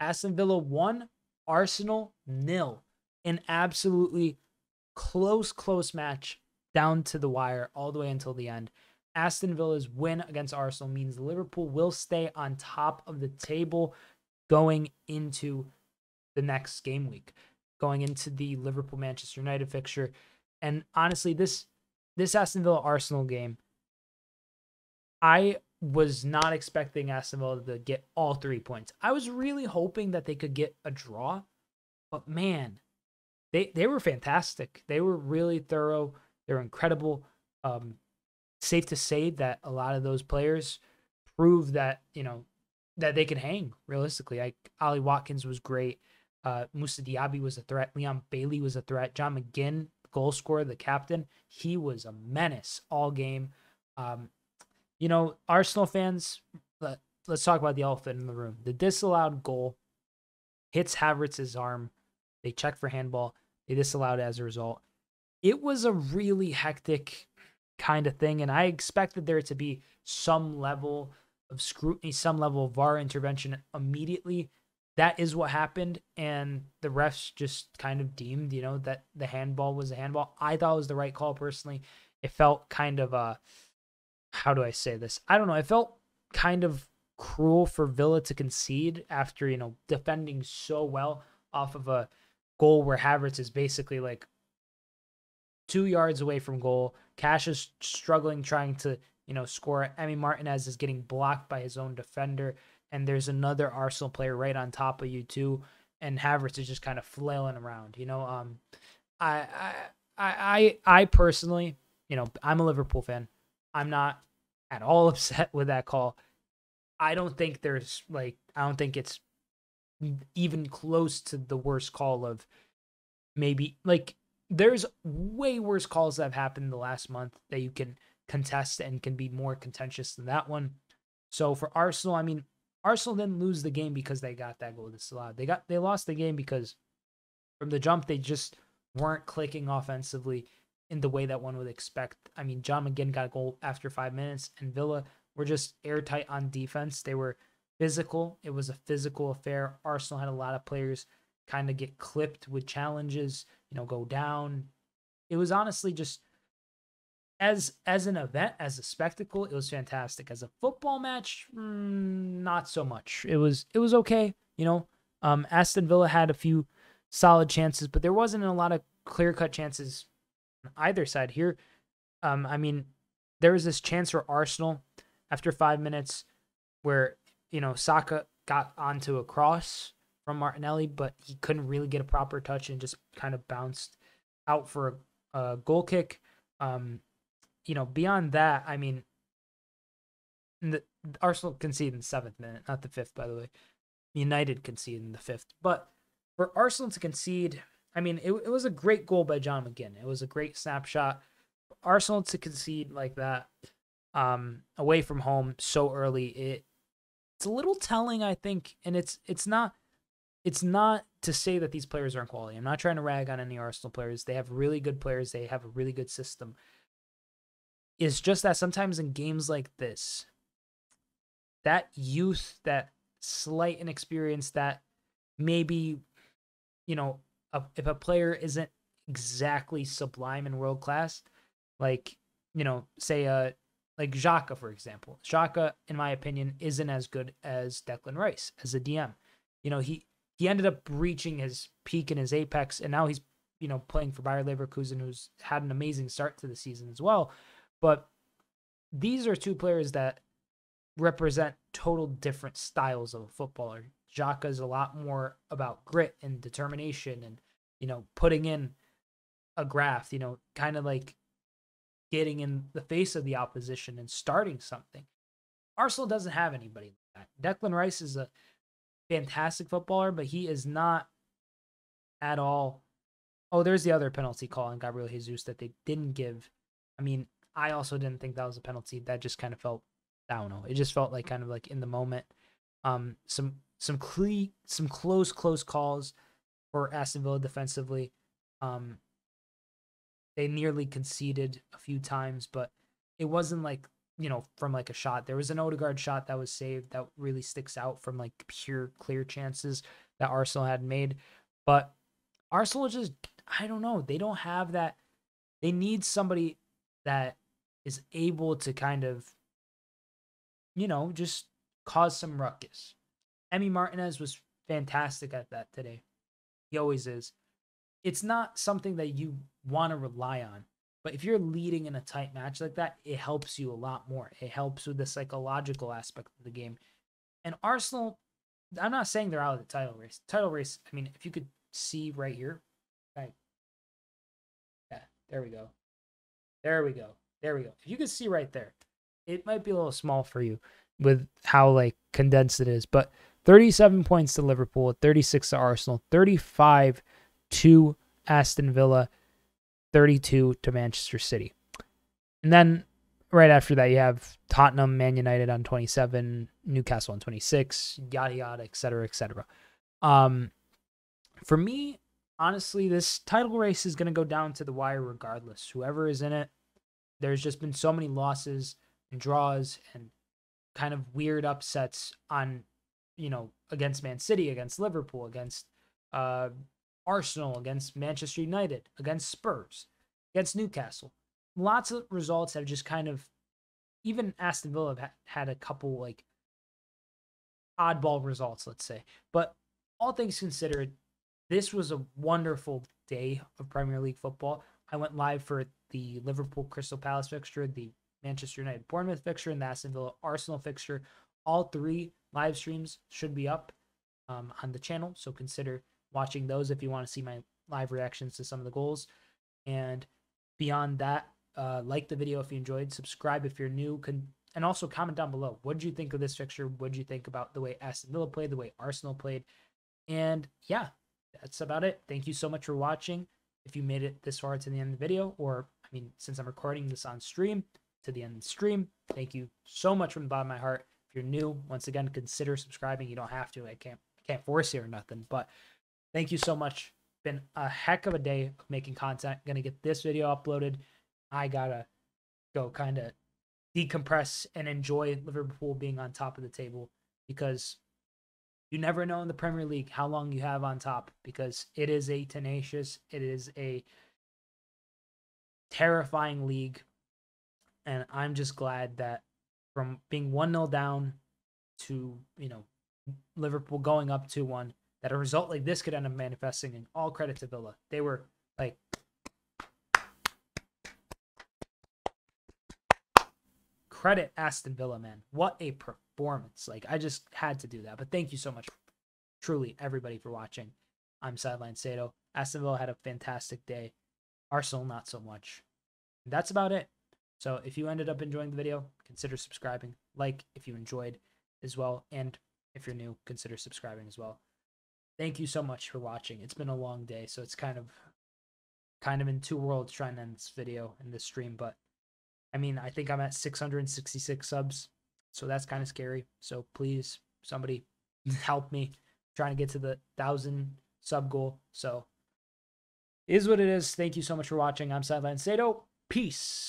Aston Villa 1, Arsenal 0. An absolutely close match down to the wire all the way until the end. Aston Villa's win against Arsenal means Liverpool will stay on top of the table going into the next game week, going into the Liverpool Manchester United fixture. And honestly, this Aston Villa Arsenal game, I was not expecting Aston Villa to get all 3 points. I was really hoping that they could get a draw, but man, they were fantastic. They were really thorough. They were incredible. Safe to say that a lot of those players proved that, that they could hang realistically. Like Ollie Watkins was great. Moussa Diaby was a threat. Leon Bailey was a threat. John McGinn, goal scorer, the captain, he was a menace all game. Arsenal fans, let's talk about the elephant in the room. The disallowed goal hits Havertz's arm. They check for handball. They disallowed it as a result. It was a really hectic kind of thing, and I expected there to be some level of scrutiny, some level of VAR intervention immediately. That is what happened, and the refs just kind of deemed, that the handball was a handball. I thought it was the right call personally. It felt kind of how do I say this? I don't know. It felt kind of cruel for Villa to concede after, defending so well off of a goal where Havertz is basically like 2 yards away from goal. Cash is struggling trying to, score. Emi Martinez is getting blocked by his own defender, and there's another Arsenal player right on top of you too, and Havertz is just kind of flailing around. I personally, I'm a Liverpool fan. I'm not at all upset with that call. I don't think it's even close to the worst call of maybe, there's way worse calls that have happened in the last month that you can contest and can be more contentious than that one. So for Arsenal, Arsenal didn't lose the game because they got that goal disallowed. They lost the game because from the jump they just weren't clicking offensively in the way that one would expect. John McGinn got a goal after 5 minutes, and Villa were just airtight on defense. They were physical. It was a physical affair. Arsenal had a lot of players kind of get clipped with challenges, go down. It was honestly just as an event, as a spectacle, it was fantastic. As a football match, not so much. It was okay. Aston Villa had a few solid chances, but there wasn't a lot of clear-cut chances on either side here. There was this chance for Arsenal after 5 minutes where, Saka got onto a cross from Martinelli, but he couldn't really get a proper touch and just kind of bounced out for a goal kick. Beyond that, the Arsenal conceded in the 7th minute, not the 5th, by the way. United conceded in the 5th. But for Arsenal to concede, it was a great goal by John McGinn. It was a great snapshot. For Arsenal to concede like that, away from home so early, it's a little telling, I think, and it's not to say that these players aren't quality. I'm not trying to rag on any Arsenal players. They have really good players. They have a really good system. It's just that sometimes in games like this, that youth, that slight inexperience, that maybe, if a player isn't exactly sublime and world class, like, say, like Xhaka, for example. Xhaka, in my opinion, isn't as good as Declan Rice as a DM. He ended up reaching his peak and his apex, and now he's, playing for Bayer Leverkusen, who's had an amazing start to the season as well. But these are two players that represent total different styles of a footballer. Xhaka is a lot more about grit and determination and, putting in a graft, kind of like getting in the face of the opposition and starting something. Arsenal doesn't have anybody like that. Declan Rice is a fantastic footballer, but he is not at all. Oh, there's the other penalty call on Gabriel Jesus that they didn't give. I also didn't think that was a penalty. That just kind of felt, I don't know. It just felt like kind of like in the moment. Some close calls for Aston Villa defensively. They nearly conceded a few times, but it wasn't like from like a shot. There was an Odegaard shot that was saved that really sticks out from like pure clear chances that Arsenal had made. But Arsenal just, I don't know. They don't have that. They need somebody that is able to kind of, just cause some ruckus. Emi Martinez was fantastic at that today. He always is. It's not something that you want to rely on. But if you're leading in a tight match like that, it helps you a lot more. It helps with the psychological aspect of the game. And Arsenal, I'm not saying they're out of the title race. Title race, I mean, if you could see right here. Right. Yeah, there we go. There we go. There we go. If you could see right there, it might be a little small for you with how like condensed it is. But 37 points to Liverpool, 36 to Arsenal, 35 to Aston Villa, 32 to Manchester City. And then right after that, you have Tottenham, Man United on 27, Newcastle on 26, yada, yada, et cetera, et cetera. For me, honestly, this title race is going to go down to the wire regardless. Whoever is in it, there's just been so many losses and draws and kind of weird upsets on, against Man City, against Liverpool, against Arsenal, against Manchester United, against Spurs, against Newcastle. Lots of results have just kind of, even Aston Villa have had a couple like oddball results, let's say. But all things considered, this was a wonderful day of Premier League football. I went live for the Liverpool Crystal Palace fixture, the Manchester United Bournemouth fixture, and the Aston Villa Arsenal fixture. All three live streams should be up on the channel, so consider watching those if you want to see my live reactions to some of the goals. And beyond that, like the video if you enjoyed, subscribe if you're new, and also comment down below. What did you think of this fixture? What did you think about the way Aston Villa played, the way Arsenal played? And yeah, that's about it. Thank you so much for watching. If you made it this far to the end of the video, or I mean, since I'm recording this on stream, to the end of the stream, thank you so much from the bottom of my heart. If you're new, once again, consider subscribing. You don't have to. I can't force you or nothing, but thank you so much. Been a heck of a day of making content. Gonna get this video uploaded. I gotta go kind of decompress and enjoy Liverpool being on top of the table, because you never know in the Premier League how long you have on top, because it is a tenacious, it is a terrifying league. And I'm just glad that from being 1-0 down to, Liverpool going up 2-1, that a result like this could end up manifesting. And all credit to Villa. They were like, credit Aston Villa, man. What a performance. Like, I just had to do that. But thank you so much, truly, everybody, for watching. I'm Sideline Sato. Aston Villa had a fantastic day. Arsenal, not so much. That's about it. So if you ended up enjoying the video, consider subscribing. Like if you enjoyed as well. And if you're new, consider subscribing as well. Thank you so much for watching. It's been a long day, so it's kind of in two worlds trying to end this video and this stream. But I mean, I think I'm at 666 subs, so that's kind of scary. So please, somebody help me. I'm trying to get to the 1,000 sub goal. So it is what it is. Thank you so much for watching. I'm Sideline Sato. Peace.